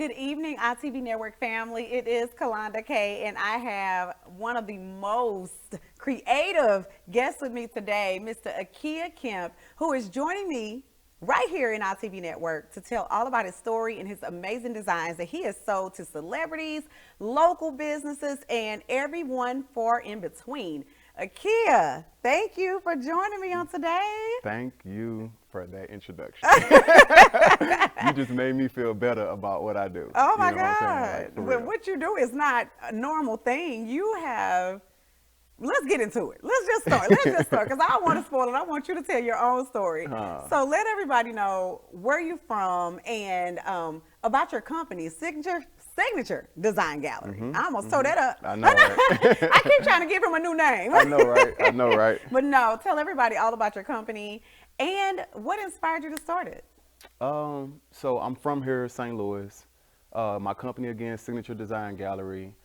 Good evening, ITV Network family. It is KaLonda Kay, and I have one of the most creative guests with me today, Mr. Akia Kemp, who is joining me right here in ITV Network to tell all about his story and his amazing designs that he has sold to celebrities, local businesses, and everyone far in between. Akia, thank you for joining me on today. Thank you for that introduction. You just made me feel better about what I do. Oh You my know what I'm saying? God. Like, for Well, real. what you do is not a normal thing. You have, let's get into it. Let's just start. Let's just start because I don't want to spoil it. I want you to tell your own story. Uh, So let everybody know where you're from and about your company, Signature Design Gallery. I almost tore that up. I know, right? I keep trying to give him a new name. I know, right? I know, right? But no, tell everybody all about your company and what inspired you to start it. So I'm from here, St. Louis. My company again, Signature Design Gallery.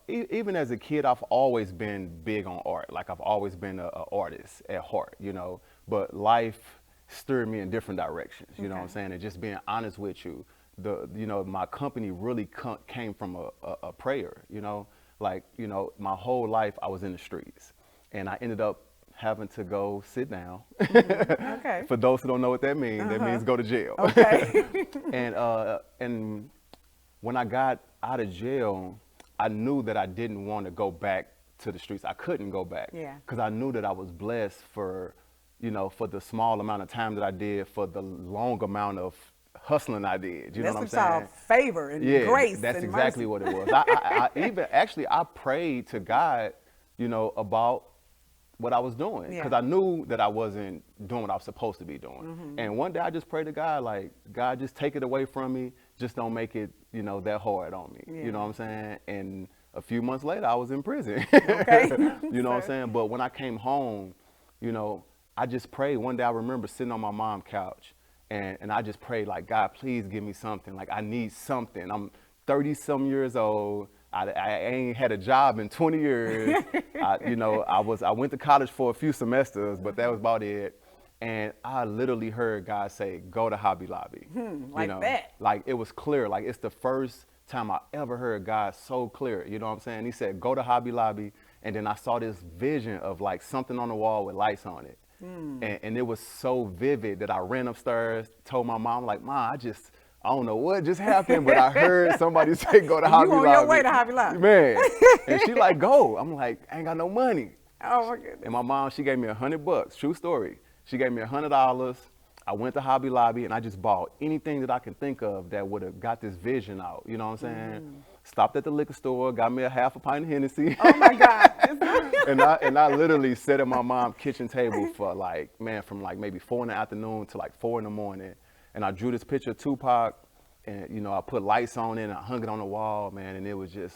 Even as a kid, I've always been big on art. Like I've always been a artist at heart, you know. But life steered me in different directions. You know what I'm saying? And just being honest with you, my company really came from a prayer. You know, like my whole life I was in the streets, and I ended up having to go sit down. Okay. For those who don't know what that means, that means go to jail. Okay. And when I got out of jail, I knew that I didn't want to go back to the streets. I couldn't go back. Yeah. Because I knew that I was blessed for the small amount of time that I did, for the long amount of hustling I did. You know what I'm saying? That's favor and Yeah, grace. that's and exactly mercy. what it was. I even actually I prayed to God, about what I was doing, because Yeah. I knew that I wasn't doing what I was supposed to be doing. And one day I just prayed to God, like, God, just take it away from me. Just don't make it, that hard on me. Yeah. You know what I'm saying? And a few months later, I was in prison. Okay. You know what I'm saying? But when I came home, I just prayed. One day I remember sitting on my mom's couch, and I just prayed, like, God, please give me something. Like, I need something. I'm 30-some years old. I ain't had a job in 20 years. I went to college for a few semesters, but that was about it. And I literally heard God say, go to Hobby Lobby. Like that. Like it was clear. Like it's the first time I ever heard God so clear. You know what I'm saying? He said, go to Hobby Lobby. And then I saw this vision of like something on the wall with lights on it. And it was so vivid that I ran upstairs, told my mom, like, Mom, I don't know what just happened, but I heard somebody say go to Hobby Lobby. You on your way to Hobby Lobby. Man. And she like, go. I'm like, I ain't got no money. Oh my goodness. And my mom, she gave me $100, true story. She gave me $100. I went to Hobby Lobby and I just bought anything that I can think of that would have got this vision out. You know what I'm saying? Stopped at the liquor store, got me a half a pint of Hennessy. Oh my God. and I literally sat at my mom's kitchen table for from maybe 4 in the afternoon to like 4 in the morning. And I drew this picture of Tupac, and I put lights on it, and I hung it on the wall, man, and it was just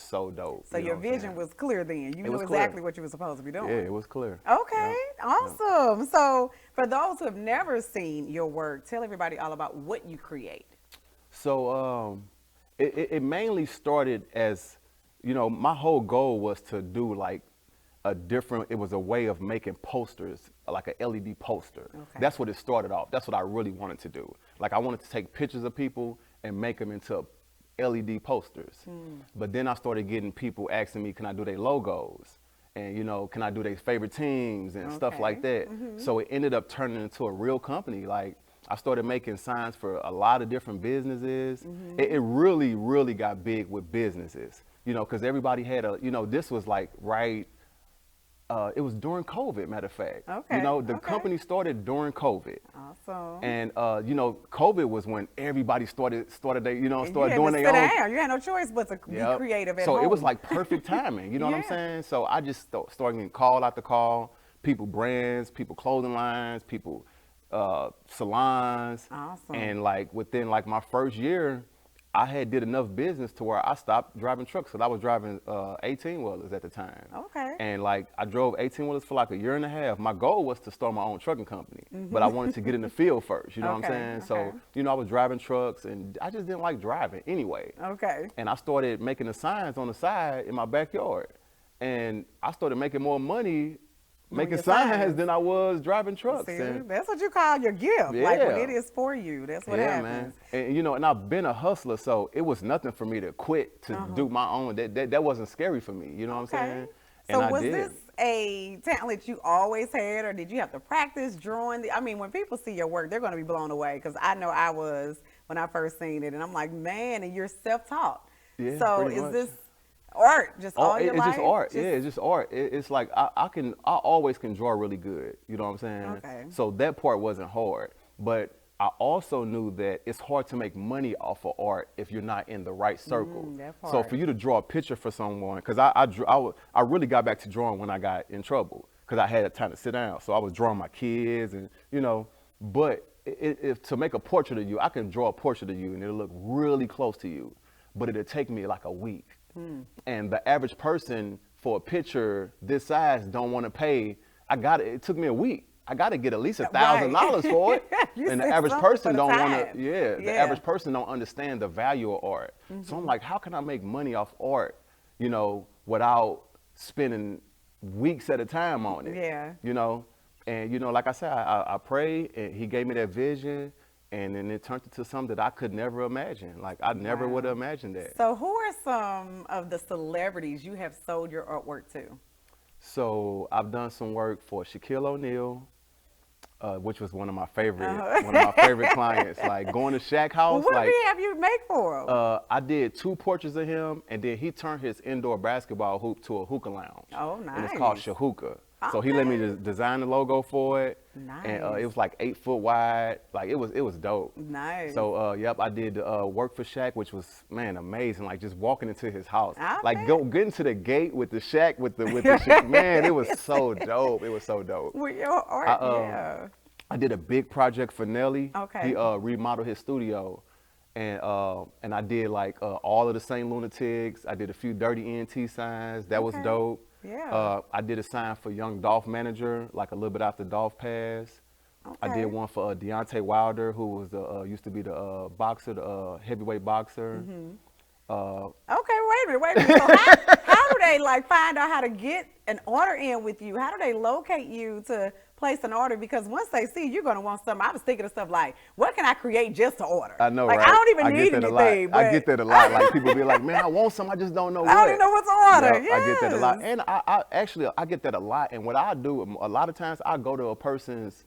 so dope. So your vision was clear then. You knew was exactly clear. what you were supposed to be doing. Yeah, it was clear. Okay, Yep. awesome. So for those who have never seen your work, tell everybody all about what you create. So it mainly started as, my whole goal was to do like it was a way of making posters, like an LED poster. Okay. That's what it started off. That's what I really wanted to do. Like I wanted to take pictures of people and make them into LED posters. But then I started getting people asking me, can I do their logos? And, can I do their favorite teams and stuff like that? So it ended up turning into a real company. Like I started making signs for a lot of different businesses. It really, really got big with businesses, because everybody had this was like it was during COVID, matter of fact. Okay, The okay. company started during COVID. Awesome. And COVID was when everybody started And doing you had their to own. sit down. You had no choice but to be Yep. creative at So home. it was like perfect timing, you know what I'm Yeah. saying? So I just started getting call after call, people brands, people clothing lines, people salons. Awesome. And like within like my first year, I had did enough business to where I stopped driving trucks, because I was driving 18-wheelers at the time. Okay. And like I drove 18-wheelers for like a year and a half. My goal was to start my own trucking company, but I wanted to get in the field first, you know what I'm saying? Okay. So, I was driving trucks and I just didn't like driving anyway. Okay. And I started making the signs on the side in my backyard. And I started making more money making your signs than I was driving trucks. See, And that's what you call your gift. Like when Yeah. it is for you, that's what yeah, happens. man. And you know, and I've been a hustler, so it was nothing for me to quit to do my own. That wasn't scary for me. You know what I'm saying? So And I was did. this a talent you always had, or did you have to practice drawing? I mean, when people see your work, they're going to be blown away, because I know I was when I first seen it, and I'm like, man, and you're self-taught. Yeah, So pretty is much. this art just all your It's life? just art. Yeah, it's just art. It's like I always can draw really good. You know what I'm saying? Okay. So that part wasn't hard, but I also knew that it's hard to make money off of art if you're not in the right circle. that So part. for you to draw a picture for someone, because I really got back to drawing when I got in trouble, because I had time to sit down. So I was drawing my kids, and you know, but if to make a portrait of you, I can draw a portrait of you and it'll look really close to you, but it'll take me like a week. And the average person for a picture this size don't want to pay. It took me a week. I got to get at least $1,000 for it. You And the said average something person for the don't want time. to, the average person don't understand the value of art. So I'm like, how can I make money off art, you know, without spending weeks at a time on it? Yeah. You know, and you know, like I said, I prayed, and he gave me that vision, and then it turned into something that I could never imagine. Like I never would have imagined that. So who are some of the celebrities you have sold your artwork to? So I've done some work for Shaquille O'Neal, which was one of my favorite clients. Like going to Shaq house. What like did he have you make for him? I did 2 portraits of him, and then he turned his indoor basketball hoop to a hookah lounge. Oh, And it's called nice. Shahookah. So he let me just design the logo for it. And Nice. it was like 8 foot wide. Like it was dope. Nice. So yep, I did work for Shaq, which was, man, amazing. Like just walking into his house, I like bet. getting to the gate with the Shaq with the Shaq. Man, it was so dope. It was so dope. With your art, yeah. I did a big project for Nelly. Okay. He remodeled his studio, and I did like all of the Saint Lunatics. I did a few Dirty ENT signs. That was Okay. dope. Yeah. I did a sign for Young Dolph Manager, like a little bit after Dolph passed. I Okay. did one for Deontay Wilder, who was the used to be the boxer, the heavyweight boxer. Okay, wait a minute. So how do they like find out how to get an order in with you? How do they locate you to place an order? Because once they see you're going to want something. I was thinking of stuff like, what can I create just to order? I know, like, right? I don't even need get that anything. a lot. I get that a lot. Like people be like, man, I want some, I just don't know what. I don't even know what to order. Yep, I get that a lot. Yes. And I get that a lot. And what I do, a lot of times I go to a person's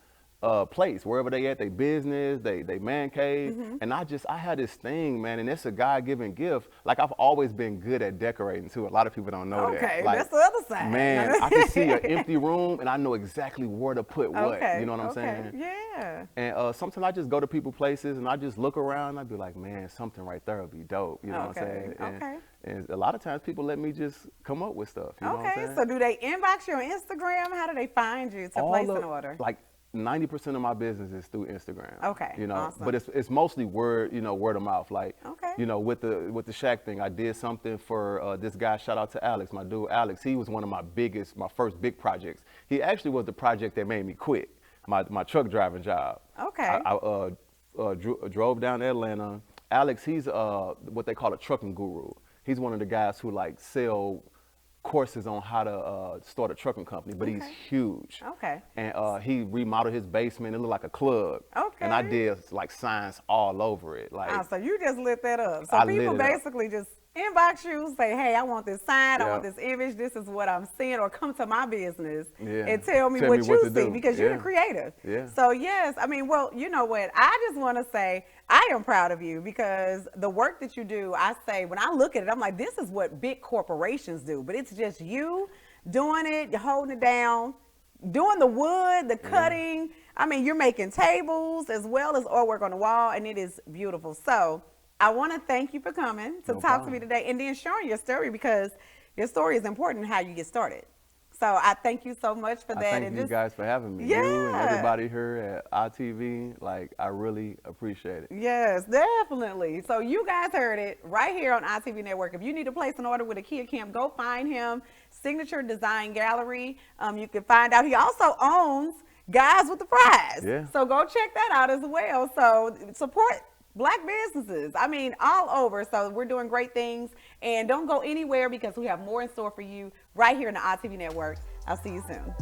place, wherever they at, they business, they man cave. And I had this thing, man, and it's a God-given gift. Like I've always been good at decorating too. A lot of people don't know that. Okay, Like, that's the other side. man, I can see an empty room and I know exactly where to put what. Okay, You know what I'm okay, saying? Yeah. And sometimes I just go to people places and I just look around and I be like, man, something right there would be dope. You know what I'm saying? Okay. And a lot of times people let me just come up with stuff. You know what I'm Okay, saying? so do they inbox you on Instagram? How do they find you to place an order? Like 90% of my business is through Instagram. Okay, You know, awesome. but it's mostly word of mouth. Like, Okay. you know, with the Shaq thing, I did something for this guy. Shout out to Alex, my dude Alex. He was one of my first big projects. He actually was the project that made me quit my truck driving job. Okay. I drove down to Atlanta. Alex, he's what they call a trucking guru. He's one of the guys who like sell courses on how to start a trucking company, but he's huge. Okay. And he remodeled his basement. It looked like a club. Okay. And I did like signs all over it. Like, So you just lit that up. So I lit people it up. basically just inbox you, say, hey, I want this sign, I Yeah. want this image, this is what I'm seeing, or come to my business Yeah. and tell me Tell what me you what to see, do. because you're Yeah. the creative. Yeah. So yes, I mean, well, you know what? I just want to say I am proud of you, because the work that you do, I say, when I look at it, I'm like, this is what big corporations do, but it's just you doing it, you're holding it down, doing the wood, the cutting. I mean, you're making tables as well as artwork on the wall, and it is beautiful. So I want to thank you for coming to No talk to me problem. today, and then sharing your story, because your story is important in how you get started. So I thank you so much for that. I thank and you just, guys for having me. You and Yeah. everybody here at ITV, like, I really appreciate it. Yes, definitely. So you guys heard it right here on ITV Network. If you need to place an order with Akia Kemp, go find him. Signature Design Gallery. You can find out he also owns Guys with the Prize. Yeah. So go check that out as well. So support Black businesses. I mean, all over. So we're doing great things. And don't go anywhere, because we have more in store for you right here in the ITV Network. I'll see you soon.